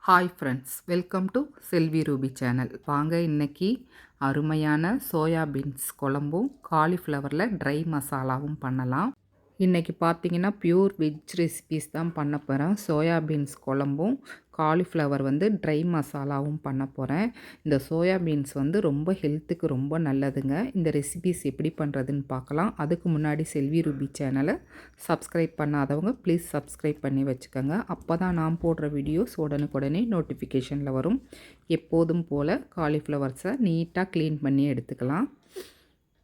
Hi friends, welcome to Selvi Ruby channel. வாங்க இன்னைக்கு அருமையான சோயா பீன்ஸ் குழம்பும் காலிஃப்ளவரில் ட்ரை மசாலாவும் பண்ணலாம். இன்றைக்கி பார்த்தீங்கன்னா பியூர் வெஜ் ரெசிபீஸ் தான் பண்ண போகிறேன். சோயா பீன்ஸ் குழம்பும் காலிஃப்ளவர் ட்ரை மசாலாவும் பண்ண போகிறேன். இந்த சோயா பீன்ஸ் ரொம்ப ஹெல்த்துக்கு ரொம்ப நல்லதுங்க. இந்த ரெசிபீஸ் எப்படி பண்ணுறதுன்னு பார்க்கலாம். அதுக்கு முன்னாடி செல்வி ரூபி சேனலை சப்ஸ்கிரைப் பண்ணாதவங்க ப்ளீஸ் சப்ஸ்கிரைப் பண்ணி வச்சுக்கோங்க. அப்போ தான் நான் போடுற வீடியோஸ் உடனுக்குடனே நோட்டிஃபிகேஷனில் வரும். எப்போதும் போல் காலிஃப்ளவர்ஸை நீட்டாக க்ளீன் பண்ணி எடுத்துக்கலாம்.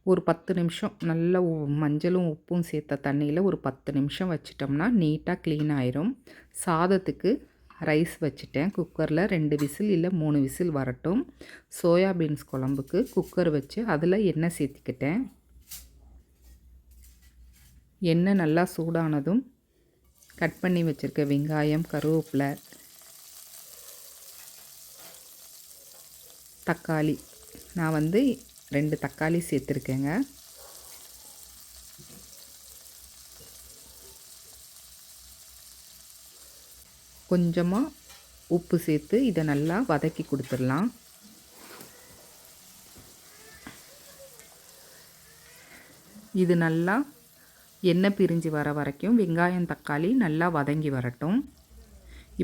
ஒரு 10 நிமிஷம் நல்ல மஞ்சளும் உப்பும் சேர்த்த தண்ணியில் ஒரு 10 நிமிஷம் வச்சிட்டோம்னா நீட்டாக க்ளீன் ஆயிரும். சாதத்துக்கு ரைஸ் வச்சுட்டேன். குக்கரில் 2 விசில் இல்லை 3 விசில் வரட்டும். சோயா பீன்ஸ் குழம்புக்கு குக்கர் வச்சு அதில் எண்ணெய் சேர்த்துக்கிட்டேன். எண்ணெய் நல்லா சூடானதும் கட் பண்ணி வச்சுருக்க வெங்காயம், கருவேப்பிலை, தக்காளி, நான் 2 தக்காளி சேர்த்துருக்கேங்க. கொஞ்சமாக உப்பு சேர்த்து இதை நல்லா வதக்கி கொடுத்துடலாம். இது நல்லா எண்ணெய் பிரிஞ்சு வர வரைக்கும் வெங்காயம், தக்காளி நல்லா வதங்கி வரட்டும்.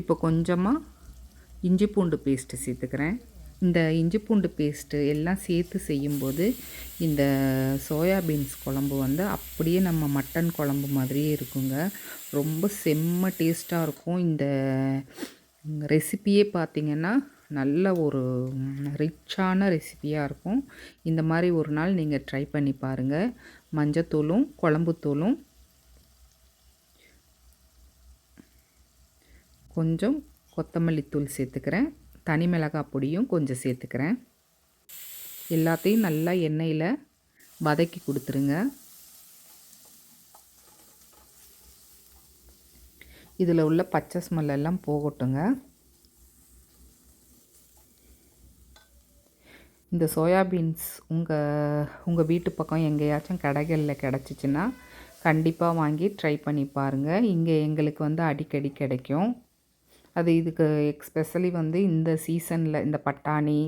இப்போ கொஞ்சமாக இஞ்சி பூண்டு பேஸ்ட்டு சேர்த்துக்கிறேன். இந்த இஞ்சி பூண்டு பேஸ்ட்டு எல்லாம் சேர்த்து செய்யும்போது இந்த சோயா பீன்ஸ் குழம்பு அப்படியே நம்ம மட்டன் குழம்பு மாதிரியே இருக்குங்க. ரொம்ப செம்ம டேஸ்ட்டாக இருக்கும். இந்த ரெசிப்பியே பார்த்திங்கன்னா நல்ல ஒரு ரிச்சான ரெசிப்பியாக இருக்கும். இந்த மாதிரி ஒரு நாள் நீங்கள் ட்ரை பண்ணி பாருங்கள். மஞ்சத்தூளும் குழம்புத்தூளும் கொஞ்சம் கொத்தமல்லி தூள் சேர்த்துக்கிறேன். தனி மிளகாய் பொடியும் கொஞ்சம் சேர்த்துக்கிறேன். எல்லாத்தையும் நல்லா எண்ணெயில் வதக்கி கொடுத்துருங்க. இதில் உள்ள பச்சை ஸ்மெல் எல்லாம் போகட்டுங்க. இந்த சோயா பீன்ஸ் உங்கள் வீட்டு பக்கம் எங்கேயாச்சும் கடைகளில் கிடச்சிச்சின்னா கண்டிப்பாக வாங்கி ட்ரை பண்ணி பாருங்கள். இங்கே எங்களுக்கு அடிக்கடி கிடைக்கும். அது இதுக்கு எஸ்பெஷலி இந்த சீசனில் இந்த பட்டாணி,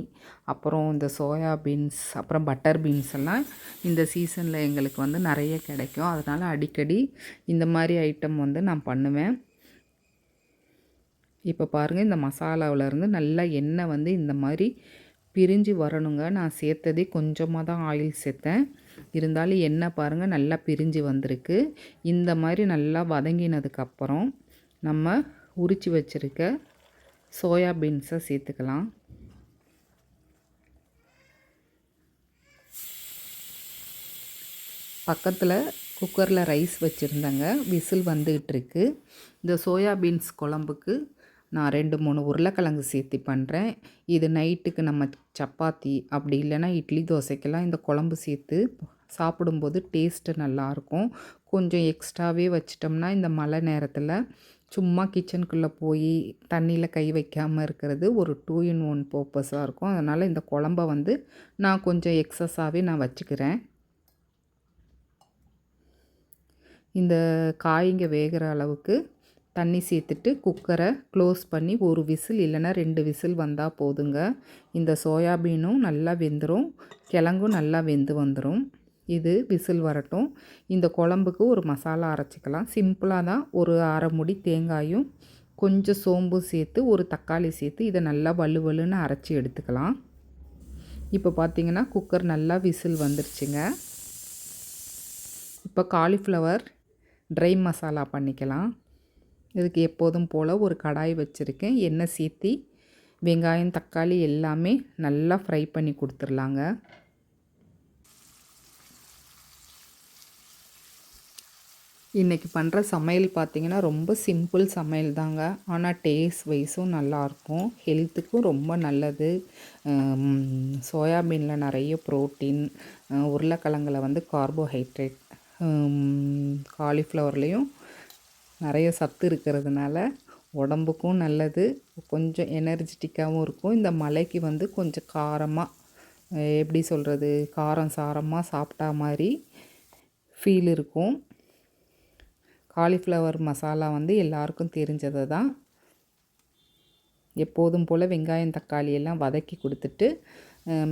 அப்புறம் இந்த சோயா பீன்ஸ், அப்புறம் பட்டர் பீன்ஸ் எல்லாம் இந்த சீசனில் எங்களுக்கு நிறைய கிடைக்கும். அதனால் அடிக்கடி இந்த மாதிரி ஐட்டம் நான் பண்ணுவேன். இப்போ பாருங்கள், இந்த மசாலாவிலேருந்து நல்லா எண்ணெய் இந்த மாதிரி பிரிஞ்சு வரணுங்க. நான் சேர்த்ததே கொஞ்சமாக தான் ஆயில் சேர்த்தேன். இருந்தாலும் எண்ணெய் பாருங்கள் நல்லா பிரிஞ்சு வந்திருக்கு. இந்த மாதிரி நல்லா வதங்கினதுக்கப்புறம் நம்ம உரித்து வச்சுருக்க சோயா பீன்ஸை சேர்த்துக்கலாம். பக்கத்தில் குக்கரில் ரைஸ் வச்சுருந்தேங்க. விசில் வந்துகிட்ருக்கு. இந்த சோயா பீன்ஸ் குழம்புக்கு நான் 2-3 உருளைக்கிழங்கு சேர்த்து பண்ணுறேன். இது நைட்டுக்கு நம்ம சப்பாத்தி அப்படி இல்லைன்னா இட்லி தோசைக்கெல்லாம் இந்த குழம்பு சேர்த்து சாப்பிடும்போது டேஸ்ட்டு நல்லாயிருக்கும். கொஞ்சம் எக்ஸ்ட்ராவே வச்சிட்டோம்னா இந்த மழை நேரத்தில் சும்மா கிச்சனுக்குள்ளே போய் தண்ணியில் கை வைக்காமல் இருக்கிறது ஒரு 2 in 1 பர்பஸாக இருக்கும். அதனால் இந்த குழம்ப நான் கொஞ்சம் எக்ஸஸாகவே நான் வச்சுக்கிறேன். இந்த காய்ங்க வேகிற அளவுக்கு தண்ணி சேர்த்துட்டு குக்கரை க்ளோஸ் பண்ணி ஒரு விசில் இல்லைன்னா 2 விசில் வந்தால் போதுங்க. இந்த சோயாபீனும் நல்லா வெந்துடும், கிழங்கும் நல்லா வெந்து வந்துடும். இது விசில் வரட்டும். இந்த குழம்புக்கு ஒரு மசாலா அரைச்சிக்கலாம். சிம்பிளாக தான். ஒரு அரை முடி தேங்காயும் கொஞ்சம் சோம்பு சேர்த்து ஒரு தக்காளி சேர்த்து இதை நல்லா வலுவலுன்னு அரைச்சி எடுத்துக்கலாம். இப்போ பார்த்திங்கன்னா குக்கர் நல்லா விசில் வந்துருச்சுங்க. இப்போ காலிஃப்ளவர் ட்ரை மசாலா பண்ணிக்கலாம். இதுக்கு எப்போதும் போல் ஒரு கடாய் வச்சுருக்கேன். எண்ணெய் சேர்த்தி வெங்காயம், தக்காளி எல்லாமே நல்லா ஃப்ரை பண்ணி கொடுத்துர்லாங்க. இன்றைக்கி பண்ணுற சமையல் பார்த்திங்கன்னா ரொம்ப சிம்பிள் சமையல் தாங்க. ஆனால் டேஸ்ட் வைஸும் நல்லாயிருக்கும், ஹெல்த்துக்கும் ரொம்ப நல்லது. சோயாபீனில் நிறைய ப்ரோட்டீன், உருளைக்கிழங்குல கார்போஹைட்ரேட், காலிஃப்ளவர்லேயும் நிறைய சத்து இருக்கிறதுனால உடம்புக்கும் நல்லது, கொஞ்சம் எனர்ஜெட்டிக்காகவும் இருக்கும். இந்த மழைக்கு கொஞ்சம் காரமாக, எப்படி சொல்கிறது, காரம் சாரமாக சாப்பிட்டா மாதிரி ஃபீல் இருக்கும். காலிஃப்ளவர் மசாலா எல்லாருக்கும் தெரிஞ்சது தான். எப்போதும் போல் வெங்காயம் தக்காளி எல்லாம் வதக்கி கொடுத்துட்டு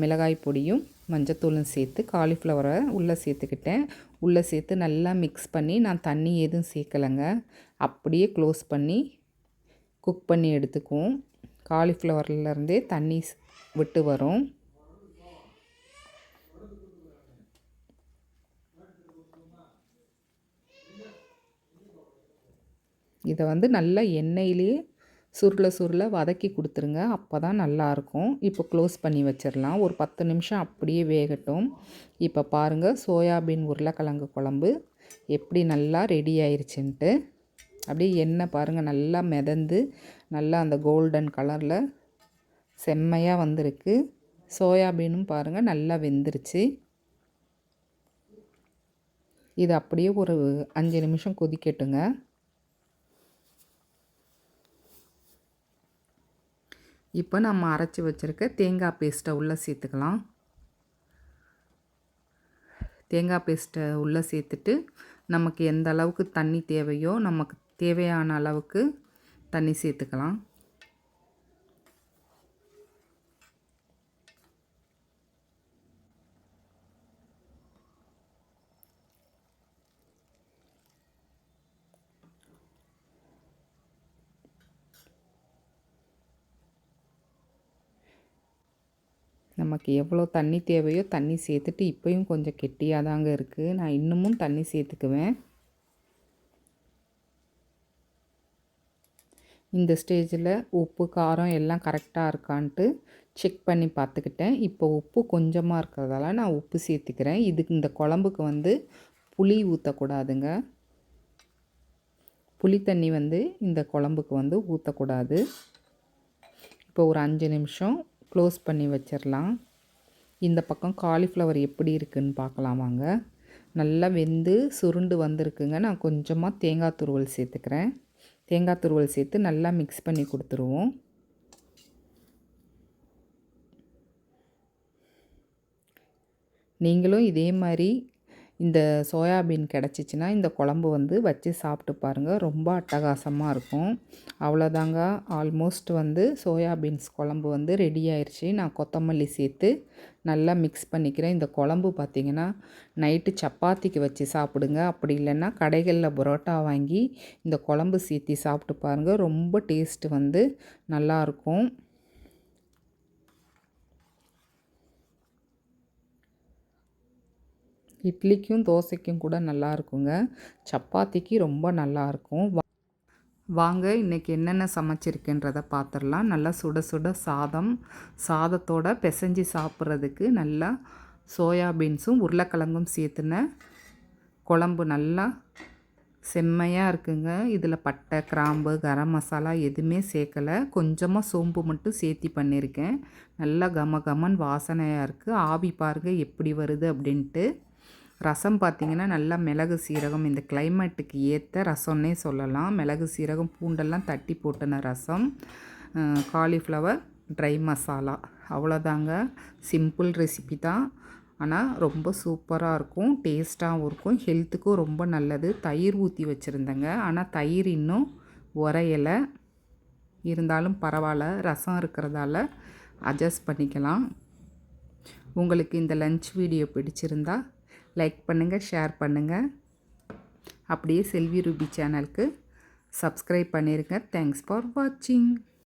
மிளகாய் பொடியும் மஞ்சத்தூளும் சேர்த்து காலிஃப்ளவரை உள்ளே சேர்த்துக்கிட்டேன். உள்ளே சேர்த்து நல்லா மிக்ஸ் பண்ணி நான் தண்ணி எதுவும் சேர்க்கலைங்க. அப்படியே க்ளோஸ் பண்ணி குக் பண்ணி எடுத்துக்குவோம். காலிஃப்ளவர்லேருந்தே தண்ணி விட்டு வரும். இதை வந்து நல்லா எண்ணெயிலே சுருள வதக்கி கொடுத்துருங்க. அப்போ தான் நல்லாயிருக்கும். இப்போ க்ளோஸ் பண்ணி வச்சிடலாம். ஒரு 10 நிமிஷம் அப்படியே வேகட்டும். இப்போ பாருங்கள், சோயாபீன் உருளைக்கிழங்கு குழம்பு எப்படி நல்லா ரெடி ஆயிடுச்சுன்ட்டு. அப்படியே எண்ணெய் பாருங்கள் நல்லா மிதந்து நல்லா அந்த கோல்டன் கலரில் செம்மையாக வந்திருக்கு. சோயாபீனும் பாருங்கள் நல்லா வெந்துருச்சு. இது அப்படியே ஒரு 5 நிமிஷம் கொதிக்கட்டுங்க. இப்போ நம்ம அரைச்சி வச்சுருக்க தேங்காய் பேஸ்ட்டை உள்ளே சேர்த்துக்கலாம். தேங்காய் பேஸ்ட்டை உள்ளே சேர்த்துட்டு நமக்கு எந்த அளவுக்கு தண்ணி தேவையோ நமக்கு தேவையான அளவுக்கு தண்ணி சேர்த்துக்கலாம். நமக்கு எவ்வளோ தண்ணி தேவையோ தண்ணி சேர்த்துட்டு இப்போயும் கொஞ்சம் கெட்டியாக தாங்க இருக்குது. நான் இன்னமும் தண்ணி சேர்த்துக்குவேன். இந்த ஸ்டேஜில் உப்பு காரம் எல்லாம் கரெக்டாக இருக்கான்ட்டு செக் பண்ணி பார்த்துக்கிட்டேன். இப்போ உப்பு கொஞ்சமாக இருக்கிறதால நான் உப்பு சேர்த்துக்கிறேன். இதுக்கு இந்த குழம்புக்கு வந்து புளி ஊற்றக்கூடாதுங்க. புளி தண்ணி வந்து இந்த குழம்புக்கு வந்து ஊற்றக்கூடாது. இப்போ ஒரு 5 நிமிஷம் க்ளோஸ் பண்ணி வச்சிடலாம். இந்த பக்கம் காலிஃப்ளவர் எப்படி இருக்குதுன்னு பார்க்கலாம் வாங்க. நல்லா வெந்து சுருண்டு வந்திருக்குங்க. நான் கொஞ்சமாக தேங்காய் துருவல் சேர்த்துக்கிறேன். தேங்காய் துருவல் சேர்த்து நல்லா மிக்ஸ் பண்ணி கொடுத்துருவோம். நீங்களும் இதே மாதிரி இந்த சோயாபீன் கிடச்சிச்சின்னா இந்த குழம்பு வந்து வச்சு சாப்பிட்டு பாருங்கள். ரொம்ப அட்டகாசமாக இருக்கும். அவ்வளோதாங்க, ஆல்மோஸ்ட் வந்து சோயாபீன்ஸ் குழம்பு வந்து ரெடி ஆயிடுச்சு. நான் கொத்தமல்லி சேர்த்து நல்லா மிக்ஸ் பண்ணிக்கிறேன். இந்த குழம்பு பார்த்திங்கன்னா நைட்டு சப்பாத்திக்கு வச்சு சாப்பிடுங்க. அப்படி இல்லைன்னா கடைகளில் பரோட்டா வாங்கி இந்த குழம்பு சேர்த்தி சாப்பிட்டு பாருங்கள். ரொம்ப டேஸ்ட்டு வந்து நல்லாயிருக்கும். இட்லிக்கும் தோசைக்கும் கூட நல்லா இருக்குங்க. சப்பாத்திக்கு ரொம்ப நல்லாயிருக்கும். வாங்க இன்றைக்கி என்னென்ன சமைச்சிருக்கேன்றதை பார்த்துடலாம். நல்லா சுட சுட சாதத்தோட பிசைஞ்சு சாப்பிட்றதுக்கு நல்லா சோயாபீன்ஸும் உருளைக்கிழங்கும் சேர்த்துன குழம்பு நல்லா செம்மையாக இருக்குங்க. இதில் பட்டை கிராம்பு கரம் மசாலா எதுவுமே சேர்க்கலை. கொஞ்சமாக சோம்பு மட்டும் சேர்த்தி பண்ணியிருக்கேன். நல்லா கம வாசனையாக இருக்குது. ஆவி பாருங்கள் எப்படி வருது அப்படின்ட்டு. ரசம் பார்த்திங்கன்னா நல்லா மிளகு சீரகம் இந்த கிளைமேட்டுக்கு ஏற்ற ரசம்னே சொல்லலாம். மிளகு சீரகம் பூண்டெல்லாம் தட்டி போட்டுன ரசம். Cauliflower dry masala. அவ்வளோதாங்க, சிம்பிள் ரெசிபி தான். ஆனால் ரொம்ப சூப்பராக இருக்கும், டேஸ்ட்டாகவும் இருக்கும், ஹெல்த்துக்கும் ரொம்ப நல்லது. தயிர் ஊற்றி வச்சுருந்தேங்க. ஆனால் தயிர் இன்னும் உரையலை. இருந்தாலும் பரவாயில்ல, ரசம் இருக்கிறதால அட்ஜஸ்ட் பண்ணிக்கலாம். உங்களுக்கு இந்த லன்ச் வீடியோ பிடிச்சிருந்தா லைக் பண்ணுங்கள், ஷேர் பண்ணுங்கள். அப்படியே செல்வி ரூபி சேனலுக்கு சப்ஸ்கிரைப் பண்ணிடுங்க. தேங்க்ஸ் ஃபார் வாட்சிங்.